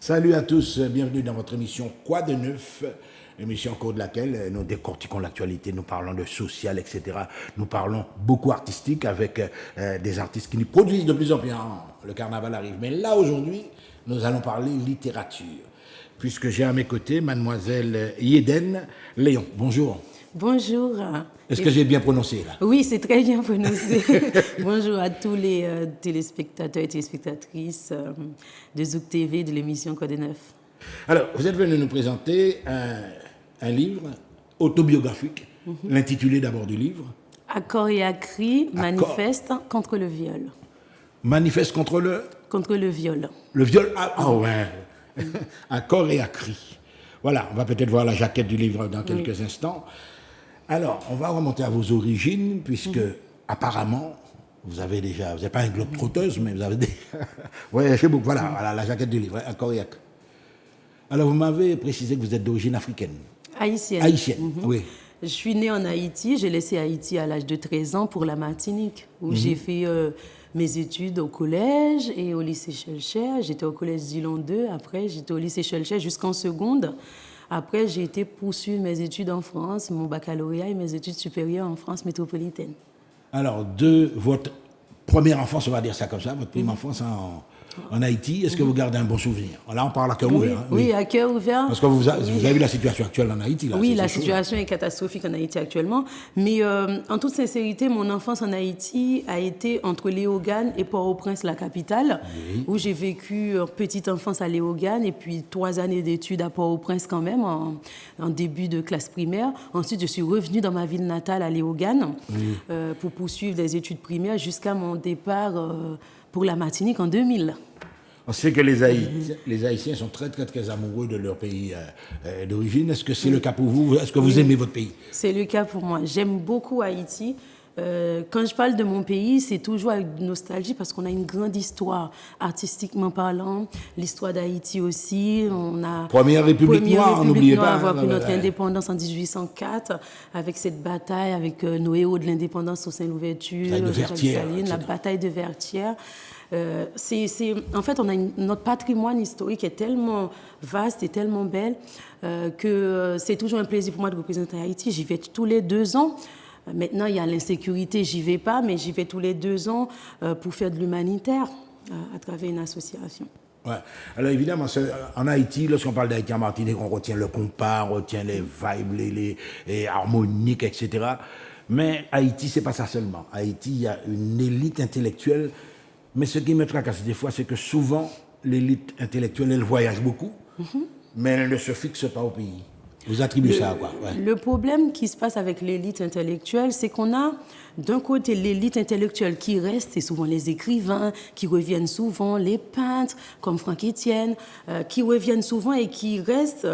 Salut à tous, bienvenue dans votre émission Quoi de neuf, émission au cours de laquelle nous décortiquons l'actualité, nous parlons de social, etc. Nous parlons beaucoup artistique avec des artistes qui nous produisent de plus en plus. Le carnaval arrive. Mais là, aujourd'hui, nous allons parler littérature, puisque j'ai à mes côtés mademoiselle Yeden Léon. Bonjour. Bonjour. Est-ce que j'ai bien prononcé là? Oui, c'est très bien prononcé. Bonjour à tous les téléspectateurs et téléspectatrices de Zouk TV, de l'émission Quoi de neuf. Alors, vous êtes venu nous présenter un livre autobiographique, l'intitulé d'abord du livre. Accord et à cri, manifeste contre le viol. Manifeste contre le... Contre le viol. Le viol, ouais. Accord et à cri. Voilà, on va peut-être voir la jaquette du livre dans quelques instants. Alors, on va remonter à vos origines, puisque apparemment, vous n'êtes pas un globe-trotteuse, mais vous avez voyagé beaucoup. Voilà, la jaquette du livre, Accord et à cri. Alors, vous m'avez précisé que vous êtes d'origine africaine. Haïtienne. Haïtienne, oui. Je suis née en Haïti, j'ai laissé Haïti à l'âge de 13 ans pour la Martinique, où j'ai fait mes études au collège et au lycée Schœlcher. J'étais au collège Zilon 2, après j'étais au lycée Schœlcher jusqu'en seconde. Après, j'ai été poursuivre mes études en France, mon baccalauréat et mes études supérieures en France métropolitaine. Alors, de votre première enfance, on va dire ça comme ça, votre première enfance en Haïti, est-ce que vous gardez un bon souvenir? Là, on parle à cœur ouvert. Oui, à cœur ouvert. Parce que vous avez vu la situation actuelle en Haïti. Là, oui, la situation est catastrophique en Haïti actuellement. Mais en toute sincérité, mon enfance en Haïti a été entre Léogane et Port-au-Prince, la capitale, où j'ai vécu petite enfance à Léogane et puis 3 années d'études à Port-au-Prince quand même, en début de classe primaire. Ensuite, je suis revenue dans ma ville natale à Léogane pour poursuivre des études primaires jusqu'à mon départ pour la Martinique en 2000. On sait que les Haïtiens sont très, très, très amoureux de leur pays d'origine. Est-ce que c'est le cas pour vous? Est-ce que vous aimez votre pays? C'est le cas pour moi. J'aime beaucoup Haïti. Quand je parle de mon pays, c'est toujours avec nostalgie parce qu'on a une grande histoire, artistiquement parlant. L'histoire d'Haïti aussi. On a Première République noire, n'oubliez pas. Avoir pris notre indépendance en 1804 avec cette bataille avec nos héros de l'indépendance au Saint-Louverture, la bataille de Vertières. En fait, on a notre patrimoine historique est tellement vaste et tellement belle que c'est toujours un plaisir pour moi de représenter Haïti. J'y vais tous les 2 ans. Maintenant, il y a l'insécurité, j'y vais pas, mais j'y vais tous les 2 ans pour faire de l'humanitaire à travers une association. Ouais. Alors évidemment, en Haïti, lorsqu'on parle d'Haïti en Martinique, on retient le compas, on retient les vibes, les harmoniques, etc. Mais Haïti, c'est pas ça seulement. Haïti, il y a une élite intellectuelle. Mais ce qui me tracasse des fois, c'est que souvent, l'élite intellectuelle, elle voyage beaucoup, mais elle ne se fixe pas au pays. Vous attribuez ça à quoi? Le problème qui se passe avec l'élite intellectuelle, c'est qu'on a d'un côté l'élite intellectuelle qui reste, c'est souvent les écrivains qui reviennent souvent, les peintres comme Franck Etienne, qui reviennent souvent et qui restent,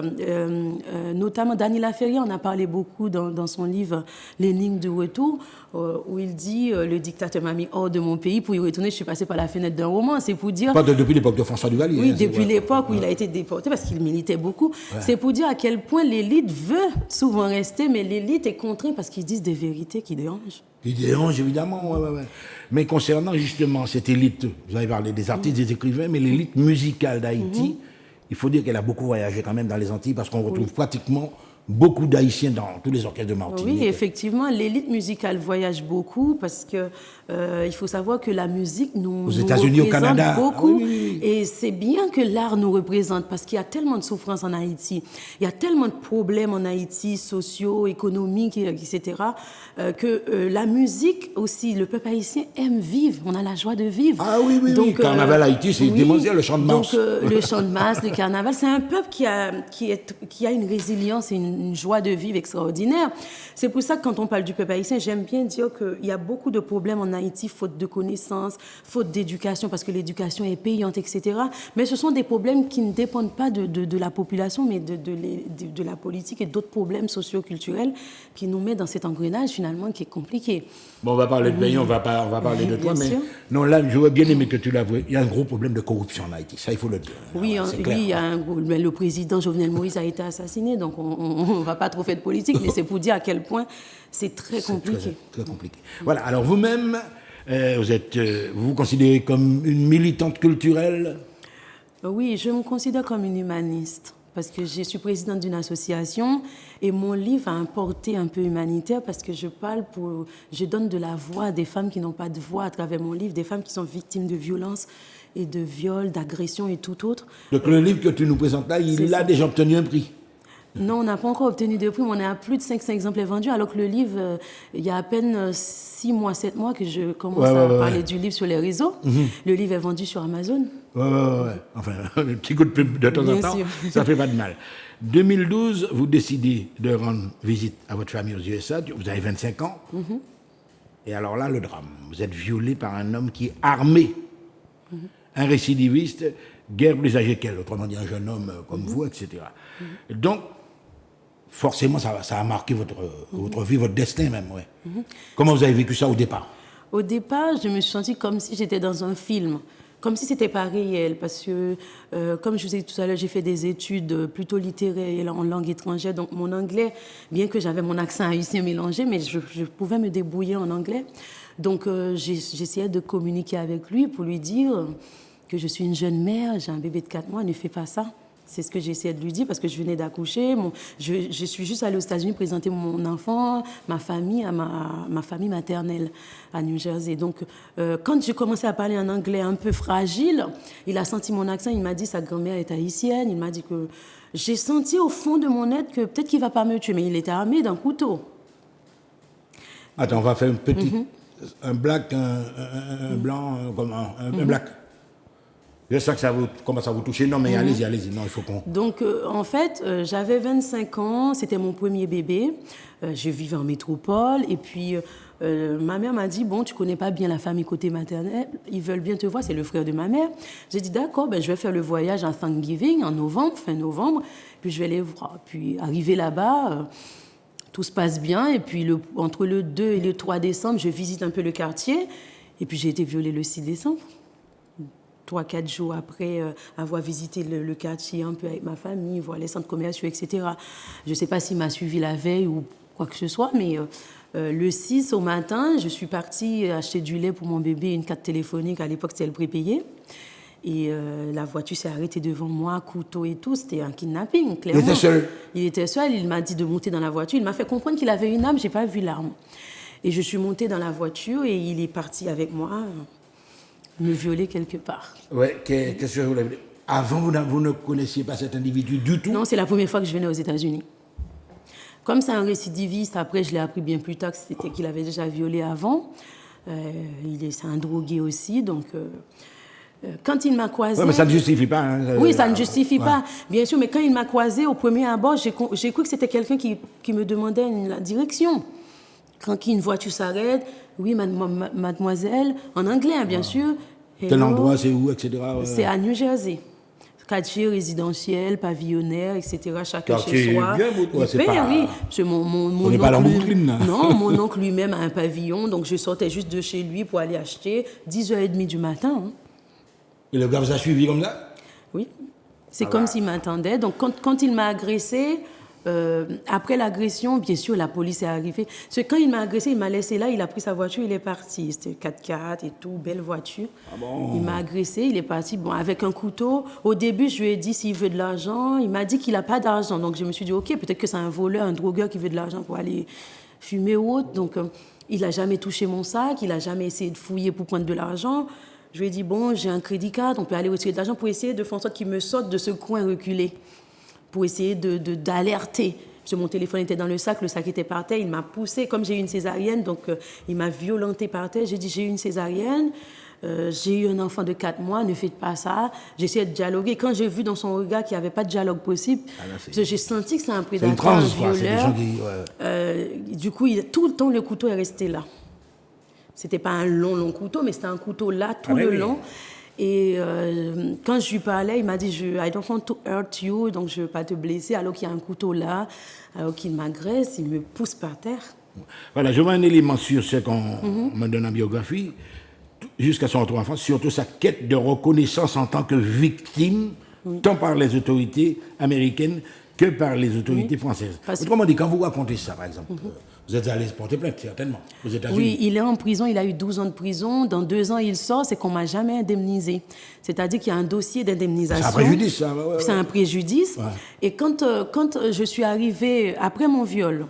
notamment Dany Laferrière en a parlé beaucoup dans son livre L'énigme du retour, où il dit le dictateur m'a mis hors de mon pays, pour y retourner, je suis passé par la fenêtre d'un roman. C'est pour dire... Pas depuis l'époque de François Duvalier. Oui, depuis l'époque où il a été déporté parce qu'il militait beaucoup. Ouais. C'est pour dire à quel point l'élite veut souvent rester, mais l'élite est contrainte parce qu'ils disent des vérités qui dérangent. Qui dérangent, évidemment, ouais. Mais concernant justement cette élite, vous avez parlé des artistes, des écrivains, mais l'élite musicale d'Haïti, il faut dire qu'elle a beaucoup voyagé quand même dans les Antilles parce qu'on retrouve pratiquement beaucoup d'Haïtiens dans tous les orchestres de Martinique. Oui, effectivement, l'élite musicale voyage beaucoup parce que il faut savoir que la musique nous États-Unis, au Canada, beaucoup. Et c'est bien que l'art nous représente parce qu'il y a tellement de souffrances en Haïti, il y a tellement de problèmes en Haïti, sociaux, économiques, etc., que la musique aussi, le peuple haïtien aime vivre. On a la joie de vivre. Ah oui, donc, carnaval Haïti, c'est démentiel, le chant de masse. Donc le chant de masse, le carnaval, c'est un peuple qui a une résilience et une joie de vivre extraordinaire. C'est pour ça que quand on parle du peuple haïtien, j'aime bien dire qu'il y a beaucoup de problèmes en Haïti, faute de connaissances, faute d'éducation, parce que l'éducation est payante, etc. Mais ce sont des problèmes qui ne dépendent pas de la population, mais de la politique et d'autres problèmes socio-culturels qui nous mettent dans cet engrenage finalement qui est compliqué. Bon, on va parler de pays, on va parler de toi, mais non, là, j'aurais bien aimé que tu l'avoues. Il y a un gros problème de corruption en Haïti, ça il faut le dire. Oui, il y a un gros. Le président Jovenel Moïse a été assassiné, donc on ne va pas trop faire de politique, mais c'est pour dire à quel point c'est très compliqué. Très compliqué. Voilà, alors vous vous considérez comme une militante culturelle? Oui, je me considère comme une humaniste parce que je suis présidente d'une association et mon livre a un porté un peu humanitaire parce que je donne de la voix à des femmes qui n'ont pas de voix à travers mon livre, des femmes qui sont victimes de violences et de viols, d'agressions et tout autre. Donc le livre que tu nous présentes là, il a déjà obtenu un prix? Non, on n'a pas encore obtenu de prix, mais on est à plus de 500 exemplaires vendus, alors que le livre, il y a à peine 6 mois, 7 mois que je commence à parler du livre sur les réseaux. Le livre est vendu sur Amazon. Ouais. Enfin, un petit coup de pub de temps en temps, ça fait pas de mal. 2012, vous décidez de rendre visite à votre famille aux USA, vous avez 25 ans. Et alors là, le drame, vous êtes violé par un homme qui est armé, un récidiviste, guère plus âgé qu'elle, autrement dit un jeune homme comme vous, etc. Donc, forcément, ça a marqué votre vie, votre destin même. Ouais. Comment vous avez vécu ça au départ? Au départ, je me suis sentie comme si j'étais dans un film, comme si c'était pas réel, parce que, comme je vous ai dit tout à l'heure, j'ai fait des études plutôt littéraires en langue étrangère, donc mon anglais, bien que j'avais mon accent haïtien mélangé, mais je pouvais me débrouiller en anglais. Donc, j'essayais de communiquer avec lui pour lui dire que je suis une jeune mère, j'ai un bébé de 4 mois, ne fais pas ça. C'est ce que j'essayais de lui dire parce que je venais d'accoucher. Je suis juste allée aux États-Unis présenter mon enfant, ma famille, à ma famille maternelle à New Jersey. Donc, quand j'ai commencé à parler un anglais un peu fragile, il a senti mon accent, il m'a dit sa grand-mère est haïtienne. Il m'a dit que j'ai senti au fond de mon être que peut-être qu'il ne va pas me tuer, mais il était armé d'un couteau. Attends, on va faire une petite... Un black, un blanc, un black. Je sais que ça commence à vous toucher. Non, mais allez-y. Non, il faut qu'on... Donc, en fait, j'avais 25 ans. C'était mon premier bébé. Je vivais en métropole. Et puis, ma mère m'a dit, bon, tu connais pas bien la famille côté maternel. Ils veulent bien te voir. C'est le frère de ma mère. J'ai dit, d'accord, je vais faire le voyage en Thanksgiving, en novembre, fin novembre. Puis, je vais les voir. Puis, arrivé là-bas... tout se passe bien. Et puis, entre le 2 et le 3 décembre, je visite un peu le quartier. Et puis, j'ai été violée le 6 décembre. 3-4 jours après avoir visité le quartier un peu avec ma famille, voir les centres commerciaux, etc. Je ne sais pas s'il m'a suivi la veille ou quoi que ce soit, mais le 6 au matin, je suis partie acheter du lait pour mon bébé, une carte téléphonique. À l'époque, c'était le prépayé. Et la voiture s'est arrêtée devant moi, couteau et tout. C'était un kidnapping, clairement. Il était seul? Il était seul. Il m'a dit de monter dans la voiture. Il m'a fait comprendre qu'il avait une arme. Je n'ai pas vu l'arme. Et je suis montée dans la voiture et il est parti avec moi me violer quelque part. Ouais, qu'est-ce que je voulais dire? Avant, vous ne connaissiez pas cet individu du tout? Non, c'est la première fois que je venais aux États-Unis. Comme c'est un récidiviste, après, je l'ai appris bien plus tard qu'il avait déjà violé avant. C'est un drogué aussi, donc... quand il m'a croisé... Oui, mais ça ne justifie pas. Hein, oui, ça ne justifie pas, bien sûr. Mais quand il m'a croisé, au premier abord, j'ai cru que c'était quelqu'un qui me demandait la direction. Quand une voiture s'arrête, oui, mademoiselle, en anglais, hein, bien sûr. Quel endroit, c'est où, etc. C'est à New Jersey. Quartier résidentiel, pavillonnaire, etc. Chacun quartier chez soi. Bien, c'est pas... Oui, c'est mon oncle. Pas dans Brooklyn, là. Non, mon oncle lui-même a un pavillon, donc je sortais juste de chez lui pour aller acheter 10h30 du matin. Hein. Et le gars vous a suivi comme ça? Oui. C'est comme s'il m'attendait. Donc, quand il m'a agressé, après l'agression, bien sûr, la police est arrivée. Parce que quand il m'a agressé, il m'a laissé là, il a pris sa voiture, il est parti. C'était 4x4 et tout, belle voiture. Ah bon? Il m'a agressé, il est parti avec un couteau. Au début, je lui ai dit s'il veut de l'argent. Il m'a dit qu'il n'a pas d'argent. Donc, je me suis dit, OK, peut-être que c'est un voleur, un drogueur qui veut de l'argent pour aller fumer ou autre. Donc, il n'a jamais touché mon sac, il n'a jamais essayé de fouiller pour prendre de l'argent. Je lui ai dit, bon, j'ai un crédit card, on peut aller retirer de l'argent pour essayer de faire en sorte qu'il me sorte de ce coin reculé, pour essayer d'alerter. Parce que mon téléphone était dans le sac était par terre, il m'a poussé, comme j'ai eu une césarienne, donc il m'a violenté par terre. J'ai dit, j'ai eu une césarienne, j'ai eu un enfant de 4 mois, ne faites pas ça. J'ai essayé de dialoguer. Quand j'ai vu dans son regard qu'il n'y avait pas de dialogue possible, parce que j'ai senti que c'est un prédateur, un violeur. Du coup, tout le temps, le couteau est resté là. C'était pas un long couteau, mais c'était un couteau là, tout le long. Et quand je lui parlais, il m'a dit I don't want to hurt you, donc je ne veux pas te blesser, alors qu'il y a un couteau là, alors qu'il m'agresse, il me pousse par terre. Voilà, je vois un élément sur ce qu'on me donne en biographie, jusqu'à son retour en France, surtout sa quête de reconnaissance en tant que victime, tant par les autorités américaines que par les autorités françaises. Autrement dit, quand vous racontez ça, par exemple, vous êtes allé porter plainte, certainement, aux États-Unis. Oui, il est en prison, il a eu 12 ans de prison. Dans 2 ans, il sort, c'est qu'on ne m'a jamais indemnisé. C'est-à-dire qu'il y a un dossier d'indemnisation. C'est un préjudice, ça. C'est un préjudice. Ouais. Et quand je suis arrivée, après mon viol,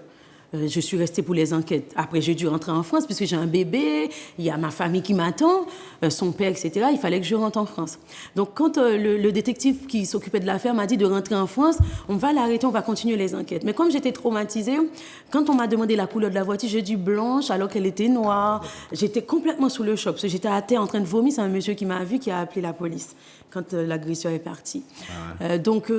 je suis restée pour les enquêtes. Après, j'ai dû rentrer en France puisque j'ai un bébé, il y a ma famille qui m'attend, son père, etc. Il fallait que je rentre en France. Donc, quand le détective qui s'occupait de l'affaire m'a dit de rentrer en France, on va l'arrêter, on va continuer les enquêtes. Mais comme j'étais traumatisée, quand on m'a demandé la couleur de la voiture, j'ai dit blanche alors qu'elle était noire. J'étais complètement sous le choc parce que j'étais à terre en train de vomir. C'est un monsieur qui m'a vu, qui a appelé la police quand l'agresseur est parti. Donc,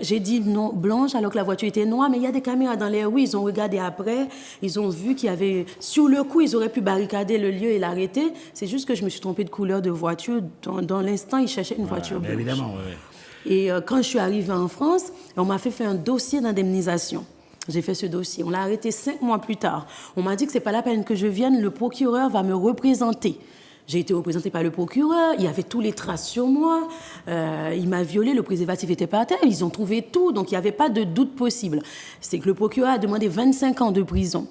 j'ai dit non, blanche alors que la voiture était noire, mais il y a des caméras dans les rues, ils ont regardé après, ils ont vu qu'il y avait... Sur le coup, ils auraient pu barricader le lieu et l'arrêter. C'est juste que je me suis trompée de couleur de voiture. Dans l'instant, ils cherchaient une voiture blanche. Évidemment, oui. Et quand je suis arrivée en France, on m'a fait un dossier d'indemnisation. J'ai fait ce dossier. On l'a arrêté 5 mois plus tard. On m'a dit que ce n'est pas la peine que je vienne, le procureur va me représenter. J'ai été représentée par le procureur, il y avait tous les traces sur moi, il m'a violée, le préservatif était par terre, ils ont trouvé tout, donc il n'y avait pas de doute possible. C'est que le procureur a demandé 25 ans de prison.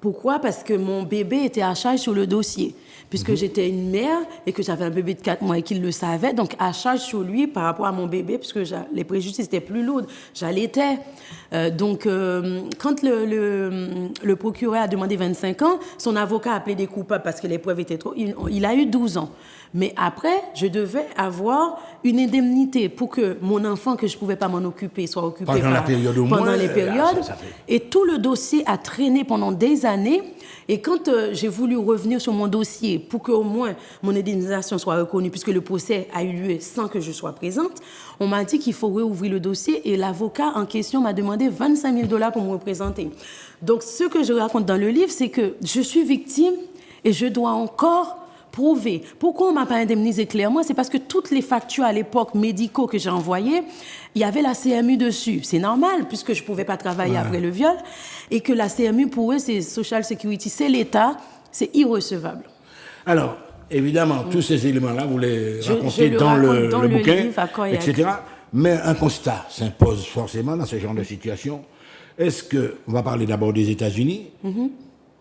Pourquoi? Parce que mon bébé était à charge sur le dossier. Puisque j'étais une mère et que j'avais un bébé de 4 mois et qu'il le savait, donc à charge sur lui par rapport à mon bébé, puisque les préjudices étaient plus lourds, j'allaitais. Donc, quand le procureur a demandé 25 ans, son avocat a plaidé coupable parce que les preuves étaient trop... Il a eu 12 ans. Mais après, je devais avoir une indemnité pour que mon enfant, que je ne pouvais pas m'en occuper, soit occupé pendant les périodes. Et tout le dossier a traîné pendant des années. Et quand j'ai voulu revenir sur mon dossier pour qu'au moins mon indemnisation soit reconnue, puisque le procès a eu lieu sans que je sois présente, on m'a dit qu'il faut réouvrir le dossier et l'avocat en question m'a demandé 25 000 $ pour me représenter. Donc, ce que je raconte dans le livre, c'est que je suis victime et je dois encore prouver. Pourquoi on ne m'a pas indemnisé clairement? C'est parce que toutes les factures à l'époque médicaux que j'ai envoyées, il y avait la CMU dessus. C'est normal, puisque je ne pouvais pas travailler après le viol, et que la CMU, pour eux, c'est Social Security, c'est l'État, c'est irrecevable. Alors, évidemment, tous ces éléments-là, vous les racontez dans le bouquin, livre, etc. Mais un constat s'impose forcément dans ce genre de situation. Est-ce que, on va parler d'abord des États-Unis,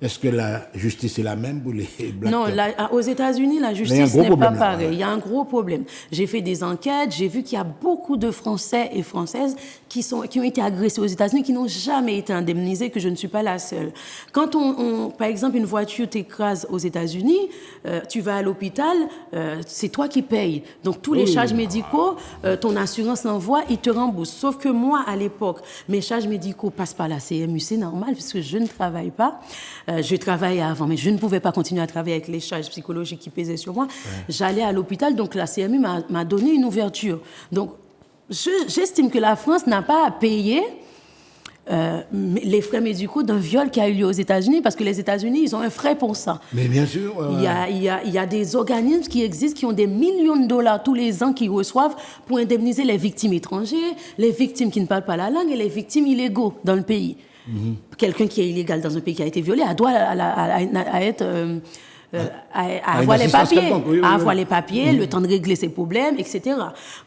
est-ce que la justice est la même pour les Black? Non, aux États-Unis, la justice n'est pas pareille. Il y a un gros problème. J'ai fait des enquêtes, j'ai vu qu'il y a beaucoup de Français et Françaises qui ont été agressés aux États-Unis, qui n'ont jamais été indemnisés, que je ne suis pas la seule. Quand par exemple, une voiture t'écrase aux États-Unis, tu vas à l'hôpital, c'est toi qui payes. Donc, tous les charges médicaux, ton assurance l'envoie, il te rembourse. Sauf que moi, à l'époque, mes charges médicaux passent par la CMU. C'est normal, puisque je ne travaille pas. Je travaillais avant, mais je ne pouvais pas continuer à travailler avec les charges psychologiques qui pesaient sur moi. J'allais à l'hôpital, donc la CMU m'a donné une ouverture. Donc, j'estime que la France n'a pas à payer les frais médicaux d'un viol qui a eu lieu aux États-Unis, parce que les États-Unis, ils ont un frais pour ça. Mais bien sûr. Il y a des organismes qui existent, qui ont des millions de dollars tous les ans qu'ils reçoivent pour indemniser les victimes étrangères, les victimes qui ne parlent pas la langue et les victimes illégaux dans le pays. Quelqu'un qui est illégal dans un pays qui a été violé, doit avoir les papiers, avoir les papiers, le temps de régler ses problèmes, etc.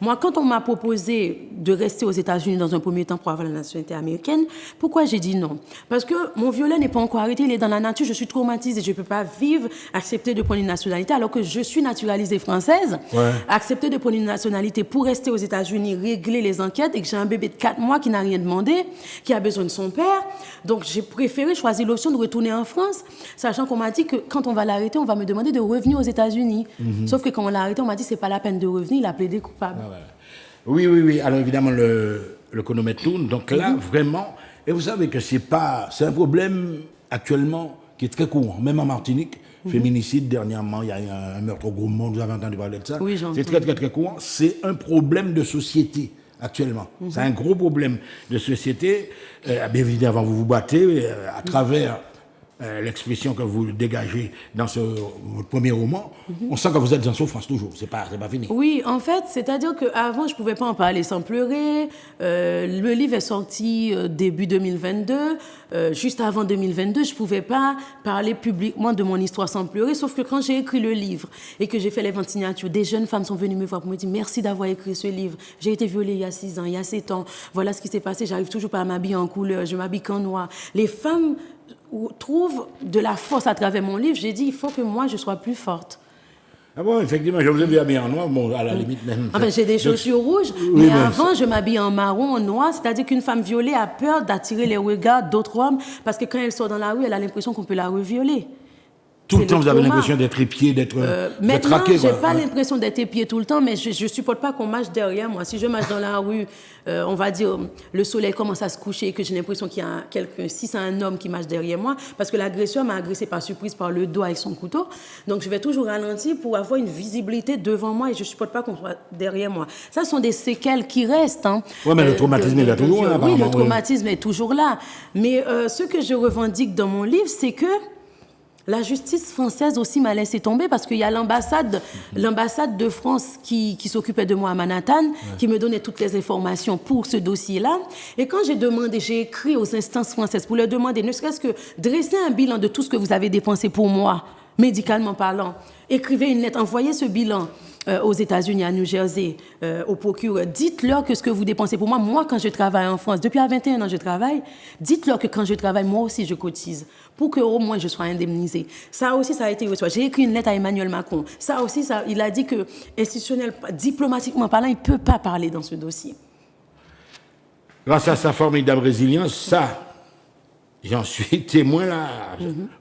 Moi, quand on m'a proposé de rester aux États-Unis dans un premier temps pour avoir la nationalité américaine, pourquoi j'ai dit non? Parce que mon violent n'est pas encore arrêté, il est dans la nature, je suis traumatisée, je ne peux pas vivre, accepter de prendre une nationalité alors que je suis naturalisée française, accepter de prendre une nationalité pour rester aux États-Unis, régler les enquêtes et que j'ai un bébé de 4 mois qui n'a rien demandé, qui a besoin de son père. Donc, j'ai préféré choisir l'option de retourner en France, sachant qu'on m'a dit que quand on va l'arrêter, on va me demander de revenir aux États-Unis. Sauf que quand on l'a arrêté, on m'a dit que ce n'est pas la peine de revenir, il a plaidé coupable. Oui. Alors évidemment, le chronomètre tourne. Donc là, vraiment, et vous savez que c'est un problème actuellement qui est très courant, même en Martinique. Féminicide, dernièrement, il y a un meurtre au Gros Monde, vous avez entendu parler de ça? Oui, j'entends. C'est très, très, très courant. C'est un problème de société. Actuellement. C'est un gros problème de société. Bien évidemment, vous vous battez à travers l'expression que vous dégagez dans votre premier roman, on sent que vous êtes en souffrance toujours, c'est pas fini. Oui, en fait, c'est-à-dire qu'avant, je ne pouvais pas en parler sans pleurer. Le livre est sorti début 2022. Juste avant 2022, je ne pouvais pas parler publiquement de mon histoire sans pleurer, sauf que quand j'ai écrit le livre et que j'ai fait les ventes signatures, des jeunes femmes sont venues me voir pour me dire « Merci d'avoir écrit ce livre. J'ai été violée il y a 6 ans, il y a 7 ans. Voilà ce qui s'est passé. J'arrive toujours pas à m'habiller en couleur. Je m'habille qu'en noir. » Les femmes trouve de la force à travers mon livre. J'ai dit, il faut que moi, je sois plus forte. Ah bon, effectivement, je vous ai vu habillé en noir, bon, à la limite même. Enfin, j'ai des chaussures rouges, oui, mais avant, je m'habille en marron, en noir, c'est-à-dire qu'une femme violée a peur d'attirer les regards d'autres hommes, parce que quand elle sort dans la rue, elle a l'impression qu'on peut la revioler. Tout le temps, vous avez l'impression d'être épié, d'être traqué. Maintenant, je n'ai pas l'impression d'être épié tout le temps, mais je ne supporte pas qu'on marche derrière moi. Si je marche dans la rue, on va dire, le soleil commence à se coucher et que j'ai l'impression qu'il y a quelqu'un, si c'est un homme qui marche derrière moi, parce que l'agresseur m'a agressé par surprise par le dos avec son couteau. Donc, je vais toujours ralentir pour avoir une visibilité devant moi et je ne supporte pas qu'on soit derrière moi. Ça, ce sont des séquelles qui restent. Hein, oui, mais le traumatisme est là toujours là. Oui, le traumatisme est toujours là. Mais ce que je revendique dans mon livre, c'est que la justice française aussi m'a laissé tomber parce qu'il y a l'ambassade de France qui s'occupait de moi à Manhattan, qui me donnait toutes les informations pour ce dossier-là. Et quand j'ai écrit aux instances françaises pour leur demander, ne serait-ce que dresser un bilan de tout ce que vous avez dépensé pour moi, médicalement parlant, écrivez une lettre, envoyez ce bilan aux États-Unis, à New Jersey, au procureur. Dites-leur que ce que vous dépensez pour moi, quand je travaille en France, depuis à 21 ans je travaille, dites-leur que quand je travaille, moi aussi je cotise pour qu'au moins je sois indemnisée. Ça aussi, ça a été reçu. J'ai écrit une lettre à Emmanuel Macron. Ça aussi, il a dit que, institutionnel, diplomatiquement parlant, il ne peut pas parler dans ce dossier. Grâce à sa formidable résilience, ça, j'en suis témoin là.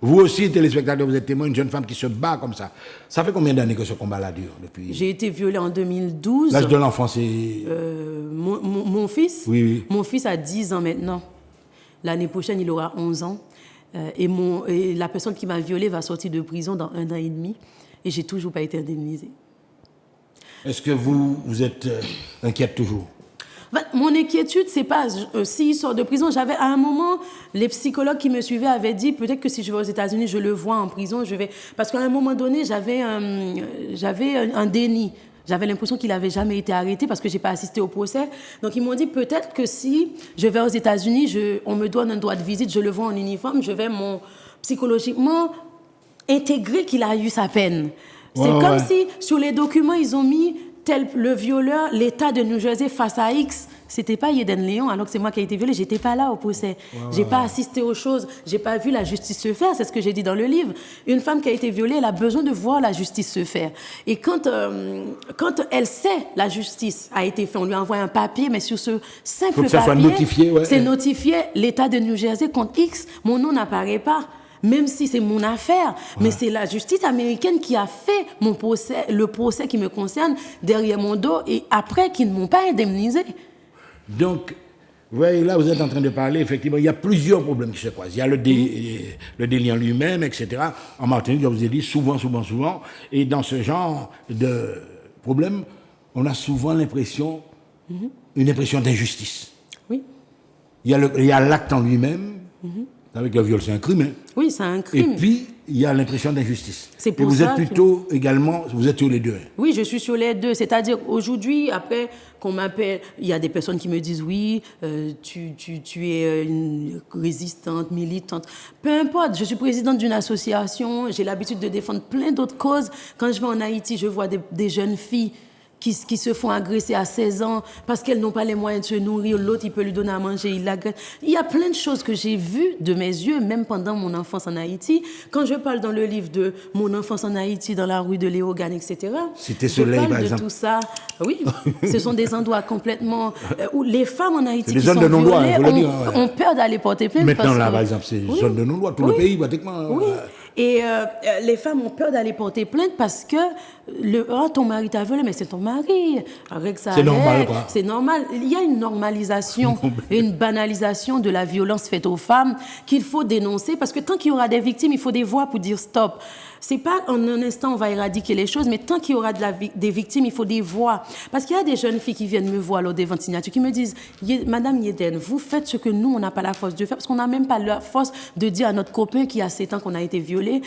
Vous aussi, téléspectateurs, vous êtes témoin d'une jeune femme qui se bat comme ça. Ça fait combien d'années que ce combat-là dure depuis? J'ai été violée en 2012. L'âge de l'enfant, c'est... Mon fils? Oui. Mon fils a 10 ans maintenant. L'année prochaine, il aura 11 ans. Et la personne qui m'a violée va sortir de prison dans 1 an et demi. Et j'ai toujours pas été indemnisée. Est-ce que vous êtes inquiète toujours? Mon inquiétude, c'est pas s'il sort de prison. À un moment, les psychologues qui me suivaient avaient dit peut-être que si je vais aux États-Unis, je le vois en prison, parce qu'à un moment donné, j'avais un déni. J'avais l'impression qu'il n'avait jamais été arrêté parce que je n'ai pas assisté au procès. Donc, ils m'ont dit peut-être que si je vais aux États-Unis, on me donne un droit de visite, je le vois en uniforme, je vais psychologiquement intégrer qu'il a eu sa peine. C'est comme si sur les documents, ils ont mis le violeur, l'État de New Jersey face à X. C'était pas Yeden Léon, alors que c'est moi qui ai été violée. J'étais pas là au procès. J'ai pas assisté aux choses. J'ai pas vu la justice se faire. C'est ce que j'ai dit dans le livre. Une femme qui a été violée, elle a besoin de voir la justice se faire. Et quand elle sait la justice a été faite, on lui envoie un papier, mais sur ce simple papier, soit notifié, c'est notifié l'État de New Jersey contre X. Mon nom n'apparaît pas. Même si c'est mon affaire, mais c'est la justice américaine qui a fait le procès qui me concerne derrière mon dos et après qui ne m'ont pas indemnisé. Donc, vous voyez, là, vous êtes en train de parler, effectivement, il y a plusieurs problèmes qui se croisent. Il y a le délit en lui-même, etc. En Martinique, je vous ai dit, souvent. Et dans ce genre de problème, on a souvent une impression d'injustice. Oui. Il y a l'acte en lui-même. Avec le viol, c'est un crime. Hein. Oui, c'est un crime. Et puis, il y a l'impression d'injustice. C'est pour et vous ça êtes plutôt également, vous êtes sur les deux. Hein. Oui, je suis sur les deux. C'est-à-dire, aujourd'hui, après qu'on m'appelle, il y a des personnes qui me disent, oui, tu es une résistante, militante. Peu importe, je suis présidente d'une association, j'ai l'habitude de défendre plein d'autres causes. Quand je vais en Haïti, je vois des jeunes filles qui se font agresser à 16 ans parce qu'elles n'ont pas les moyens de se nourrir. L'autre, il peut lui donner à manger, il l'agresse. Il y a plein de choses que j'ai vues de mes yeux, même pendant mon enfance en Haïti. Quand je parle dans le livre de mon enfance en Haïti, dans la rue de Léogane, etc., Cité Soleil, par exemple. Je parle de tout ça. Oui, ce sont des endroits complètement... où les femmes en Haïti qui sont violées ont peur d'aller porter plainte. Maintenant, là, par exemple, c'est zone de non-droit. Tout le pays, pratiquement... Oui. Et les femmes ont peur d'aller porter plainte parce que ton mari t'a violé, mais c'est ton mari. C'est normal, quoi. C'est normal. Il y a une normalisation, une banalisation de la violence faite aux femmes qu'il faut dénoncer parce que tant qu'il y aura des victimes, il faut des voix pour dire stop. C'est pas en un instant on va éradiquer les choses, mais tant qu'il y aura des victimes, il faut des voix. Parce qu'il y a des jeunes filles qui viennent me voir lors des ventes signatures, qui me disent, Madame Yeden, vous faites ce que nous, on n'a pas la force de faire, parce qu'on n'a même pas la force de dire à notre copain qui a 7 ans qu'on a été violé,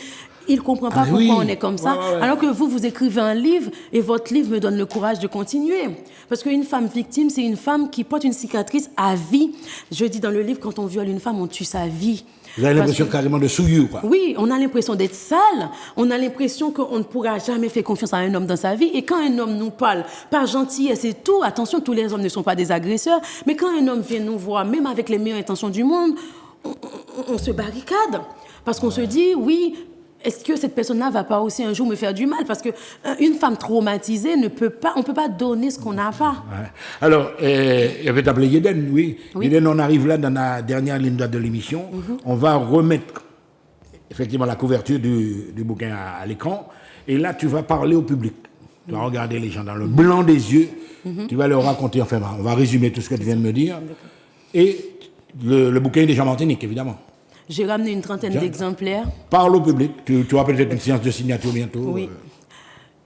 il ne comprend pas pourquoi on est comme ça. Ouais. Alors que vous écrivez un livre et votre livre me donne le courage de continuer. Parce qu'une femme victime, c'est une femme qui porte une cicatrice à vie. Je dis dans le livre, quand on viole une femme, on tue sa vie. Vous avez l'impression carrément de souillure, quoi. Oui, on a l'impression d'être sale. On a l'impression qu'on ne pourra jamais faire confiance à un homme dans sa vie. Et quand un homme nous parle par gentillesse et tout, attention, tous les hommes ne sont pas des agresseurs, mais quand un homme vient nous voir, même avec les meilleures intentions du monde, on se barricade. Parce qu'on se dit, oui, est-ce que cette personne-là va pas aussi un jour me faire du mal? Parce qu'une femme traumatisée on peut pas donner ce qu'on n'a pas. Ouais. Alors, il y avait appelé Yeden, oui. Yeden, on arrive là dans la dernière ligne droite de l'émission. On va remettre effectivement la couverture du bouquin à l'écran. Et là, tu vas parler au public. Tu vas regarder les gens dans le blanc des yeux. Tu vas leur raconter, enfin, on va résumer tout ce que tu viens de me dire. Et le bouquin est déjà en Martinique, évidemment. J'ai ramené une trentaine d'exemplaires. Parle au public. Tu auras peut-être une séance de signature bientôt. Oui.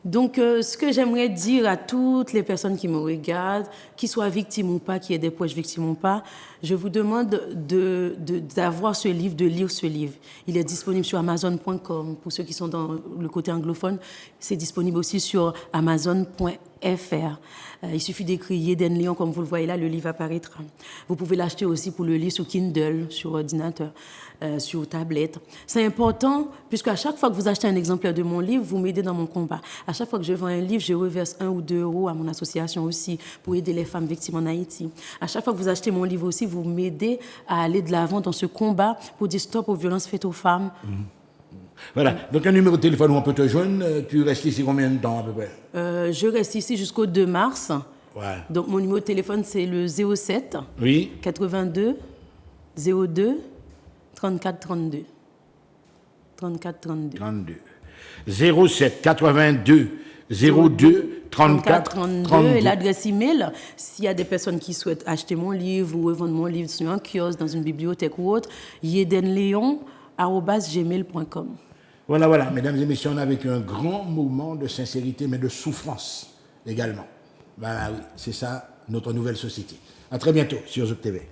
Donc, ce que j'aimerais dire à toutes les personnes qui me regardent, qu'ils soient victimes ou pas, qui aient des proches victimes ou pas, je vous demande d'avoir ce livre, de lire ce livre. Il est disponible sur Amazon.com. Pour ceux qui sont dans le côté anglophone, c'est disponible aussi sur Amazon.fr. Il suffit d'écrire Yeden Léon, comme vous le voyez là, le livre apparaîtra. Vous pouvez l'acheter aussi pour le lire sur Kindle, sur ordinateur, sur tablette. C'est important, puisque à chaque fois que vous achetez un exemplaire de mon livre, vous m'aidez dans mon combat. À chaque fois que je vends un livre, je reverse 1 ou 2 euros à mon association aussi, pour aider les femmes victimes en Haïti. À chaque fois que vous achetez mon livre aussi, vous m'aidez à aller de l'avant dans ce combat pour dire stop aux violences faites aux femmes. Voilà. Donc, un numéro de téléphone où on peut te joindre. Tu restes ici combien de temps à peu près? Je reste ici jusqu'au 2 mars. Ouais. Donc, mon numéro de téléphone, c'est le 07 oui. 82 02 34 32. 34 32. 07 82 02 34 32. Et l'adresse email, s'il y a des personnes qui souhaitent acheter mon livre ou revendre mon livre sur un kiosque, dans une bibliothèque ou autre, yedenleon@gmail.com. Voilà, mesdames et messieurs, on a vécu un grand moment de sincérité, mais de souffrance également. Oui, c'est ça, notre nouvelle société. À très bientôt sur Zouk TV.